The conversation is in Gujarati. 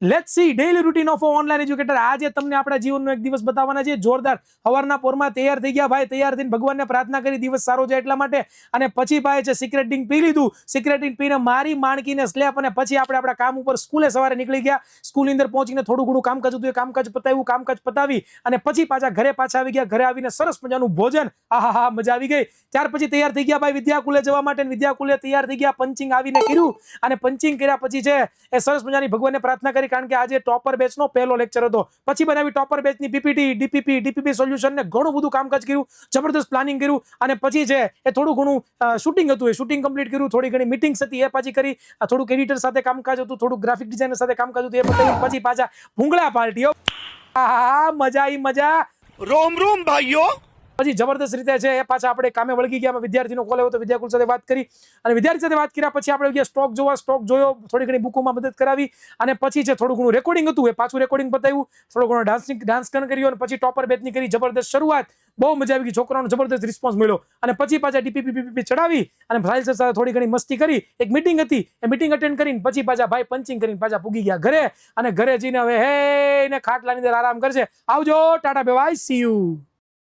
Let's see daily routine of online educator. આજે તમને આપણા જીવનનો એક દિવસ બતાવવાના છે જોરદાર. સવારના પોરમાં તૈયાર થઈ ગયા ભાઈ, તૈયાર થઈને ભગવાનને પ્રાર્થના કરી દિવસ સારો જાય એટલા માટે. અને પછી ભાઈ છે સિક્રેટ ડ્રિંક પી લીધું, સિક્રેટ ડ્રિંક પીને મારી માણકીને સ્લેપ, અને પછી આપણે આપણા કામ ઉપર સ્કૂલે સવારે નીકળી ગયા. સ્કૂલની અંદર પહોંચીને થોડું ઘણું કામકાજ હતું એ કામકાજ પતાવ્યું, કામકાજ પતાવી અને પછી પાછા ઘરે આવી ગયા. ઘરે આવીને સરસ મજાનું ભોજન, આહા મજા આવી ગઈ. ત્યાર પછી તૈયાર થઈ ગયા ભાઈ વિદ્યાકુલે જવા માટે. વિદ્યાકુલે તૈયાર થઈ ગયા, પંચિંગ આવીને કર્યું અને પંચિંગ કર્યા પછી છે એ સરસ મજાની ભગવાનને પ્રાર્થના કરી, કારણ કે આજે ટોપર બેચનો પહેલો લેક્ચર હતો. પછી બનાવી ટોપર બેચની પીપીટી, ડીપીપી સોલ્યુશન ને ઘણું બધું કામકાજ કર્યું, જબરદસ્ત પ્લાનિંગ કર્યું. અને પછી છે એ થોડું ઘણું શૂટિંગ હતું, એ શૂટિંગ કમ્પ્લીટ કર્યું. થોડી ઘણી મીટિંગ્સ હતી એ પાછી કરી. થોડુંક એડિટર સાથે કામકાજ હતું, થોડુંક ગ્રાફિક ડિઝાઇનર સાથે કામકાજ હતું એ પતાવ્યું. પછી પાછા ભૂંગળા પાર્ટીઓ, આહા મજા આવી મજા. રોમ રોમ ભાઈઓ. પછી જબરદસ્ત રીતે છે એ પાછા આપણે કામે વળગી ગયા. વિદ્યાર્થીનો કોલ આવ્યો તો વિદ્યાકુલ સાથે વાત કરી, અને વિદ્યાર્થી સાથે વાત કર્યા પછી આપણે ગયા સ્ટોક જોવા. સ્ટોક જોયો, થોડી ઘણી બુકોમાં મદદ કરાવી, અને પછી છે થોડું ઘણું રેકોર્ડિંગ હતું એ પાછું રેકોર્ડિંગ બતાવ્યું. થોડો ઘણો ડાન્સ કર્યો, અને પછી ટોપર બેચની કરી જબરદસ્ત શરૂઆત. બહુ મજા આવી ગઈ, છોકરાઓનો જબરદસ્ત રિસ્પોન્સ મળ્યો. અને પછી પાછા ડીપીપી ચડાવી અને ફાઇલ સાથે થોડી ઘણી મસ્તી કરી. એક મીટિંગ હતી, એ મીટિંગ અટેન્ડ કરીને પછી પાછા ભાઈ પંચિંગ કરીને પાછા પૂગી ગયા ઘરે. અને ઘરે જઈને હવે હે ને ખાટલાની અંદર આરામ કરશે. આવજો, Tata bye bye, C you.